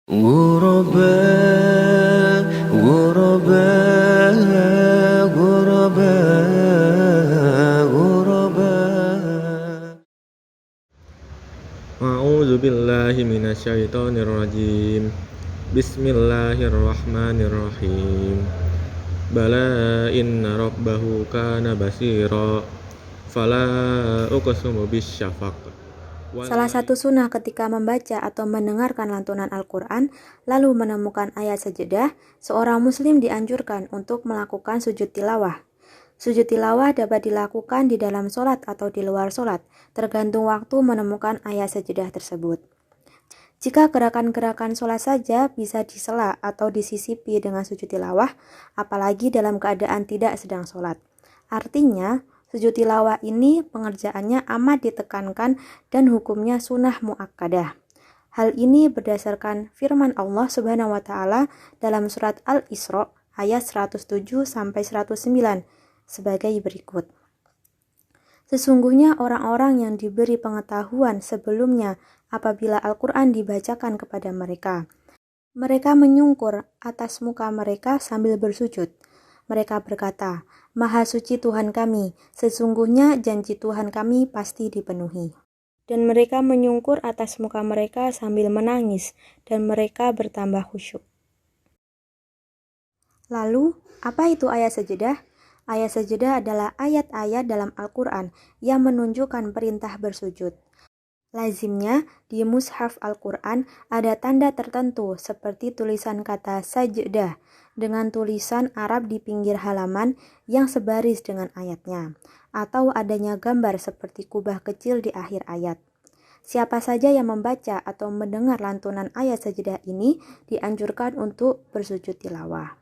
غرباء غرباء غرباء غرباء A'udzu billahi minasyaitonir rajim. Bismillahirrahmanirrahim. Bala inna rabbahu kana basira. Fala uqsimu bisyafaq. Salah satu sunnah ketika membaca atau mendengarkan lantunan Al-Quran, lalu menemukan ayat sajadah, seorang muslim dianjurkan untuk melakukan sujud tilawah. Sujud tilawah dapat dilakukan di dalam sholat atau di luar sholat, tergantung waktu menemukan ayat sajadah tersebut. Jika gerakan-gerakan sholat saja bisa disela atau disisipi dengan sujud tilawah, apalagi dalam keadaan tidak sedang sholat. Artinya, sujud tilawah ini pengerjaannya amat ditekankan dan hukumnya sunnah muakkadah. Hal ini berdasarkan firman Allah Subhanahu wa taala dalam surat Al-Isra ayat 107 sampai 109 sebagai berikut. Sesungguhnya orang-orang yang diberi pengetahuan sebelumnya apabila Al-Quran dibacakan kepada mereka, mereka menyungkur atas muka mereka sambil bersujud. Mereka berkata, Maha suci Tuhan kami, sesungguhnya janji Tuhan kami pasti dipenuhi. Dan mereka menyungkur atas muka mereka sambil menangis, dan mereka bertambah khusyuk. Lalu, apa itu ayat sajadah? Ayat sajadah adalah ayat-ayat dalam Al-Quran yang menunjukkan perintah bersujud. Lazimnya, di mushaf Al-Quran ada tanda tertentu seperti tulisan kata sajdah dengan tulisan Arab di pinggir halaman yang sebaris dengan ayatnya, atau adanya gambar seperti kubah kecil di akhir ayat. Siapa saja yang membaca atau mendengar lantunan ayat sajdah ini dianjurkan untuk bersujud tilawah.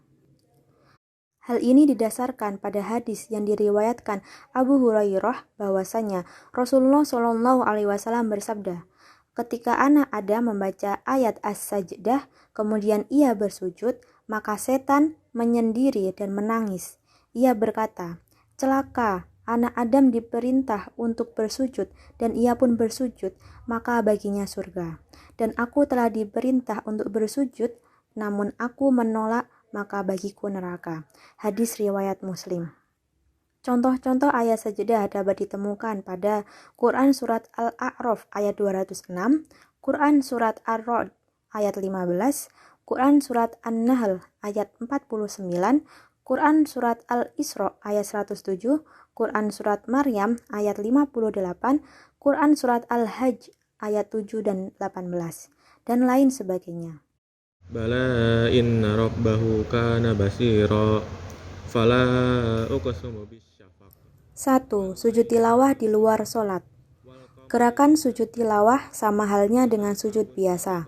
Hal ini didasarkan pada hadis yang diriwayatkan Abu Hurairah bahwasanya Rasulullah Shallallahu Alaihi Wasallam bersabda, ketika anak Adam membaca ayat As-Sajdah, kemudian ia bersujud, maka setan menyendiri dan menangis. Ia berkata, celaka, anak Adam diperintah untuk bersujud dan ia pun bersujud, maka baginya surga. Dan aku telah diperintah untuk bersujud, namun aku menolak, maka bagiku neraka. Hadis riwayat Muslim. Contoh-contoh ayat sajadah dapat ditemukan pada Quran Surat Al-A'raf ayat 206, Quran Surat Ar-Ra'd ayat 15, Quran Surat An-Nahl ayat 49, Quran Surat Al-Isra ayat 107, Quran Surat Maryam ayat 58, Quran Surat Al-Hajj ayat 7 dan 18, dan lain sebagainya. Bala inna rabbahu kana basira. Fala uqsimu bisyafaq. 1. Sujud tilawah di luar sholat. Gerakan sujud tilawah sama halnya dengan sujud biasa.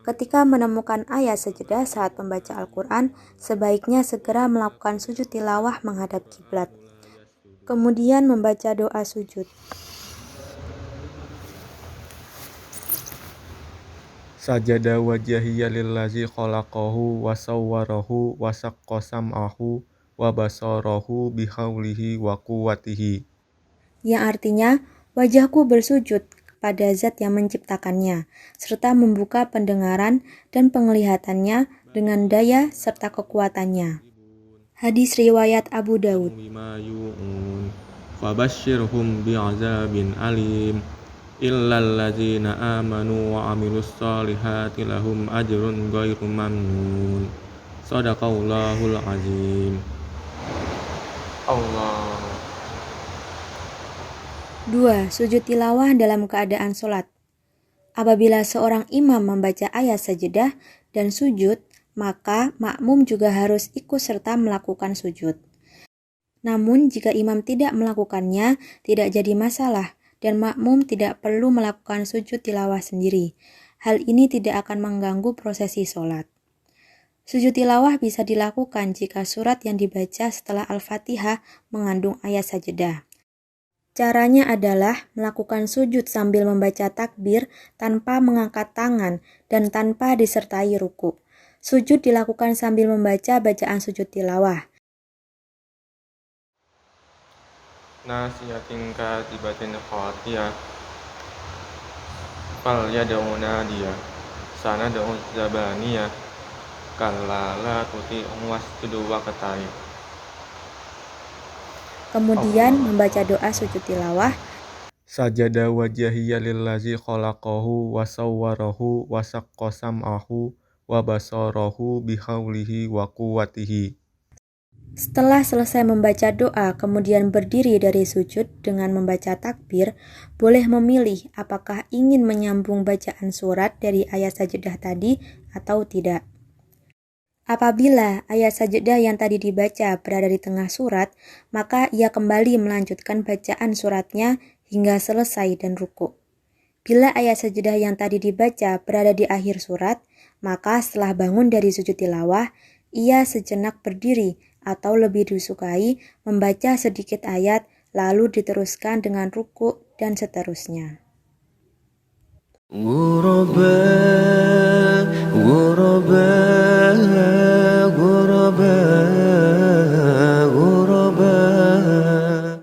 Ketika menemukan ayat sajadah saat membaca Al-Quran, sebaiknya segera melakukan sujud tilawah menghadap kiblat. Kemudian membaca doa sujud. Sajada wajhiya lillazi khalaqahu wa sawwarahu wa saqqa sam'ahu wa basarahu bihaulihi wa quwwatihi. Yang artinya, wajahku bersujud kepada zat yang menciptakannya, serta membuka pendengaran dan penglihatannya dengan daya serta kekuatannya. Hadis riwayat Abu Daud. Fabashshirhum bi'adzabin alim illal ladzina amanu wa 'amilus solihati lahum ajrun ghairu mamnun. Shadaqallahul azim. Allah. 2. Sujud tilawah dalam keadaan sholat. Apabila seorang imam membaca ayat sajadah dan sujud, maka makmum juga harus ikut serta melakukan sujud. Namun jika imam tidak melakukannya, tidak jadi masalah dan makmum tidak perlu melakukan sujud tilawah sendiri. Hal ini tidak akan mengganggu prosesi sholat. Sujud tilawah bisa dilakukan jika surat yang dibaca setelah Al-Fatihah mengandung ayat sajadah. Caranya adalah melakukan sujud sambil membaca takbir tanpa mengangkat tangan dan tanpa disertai ruku. Sujud dilakukan sambil membaca bacaan sujud tilawah. Nasiyatin katibatin khatiyah fal yad'una dia sanad'u zabaniyah kalla la tuti'hu wasjudu waqtarib. Kemudian membaca doa sujud tilawah. Sajada wajhiya lillazi khalaqahu wa sawwarahu wa saqqa sam'ahu wa basarahu bihaulihi wa quwwatihi. Setelah selesai membaca doa, kemudian berdiri dari sujud dengan membaca takbir, boleh memilih apakah ingin menyambung bacaan surat dari ayat sajadah tadi atau tidak. Apabila ayat sajadah yang tadi dibaca berada di tengah surat, maka ia kembali melanjutkan bacaan suratnya hingga selesai dan ruku'. Bila ayat sajadah yang tadi dibaca berada di akhir surat, maka setelah bangun dari sujud tilawah, ia sejenak berdiri atau lebih disukai membaca sedikit ayat lalu diteruskan dengan ruku' dan seterusnya. غرباء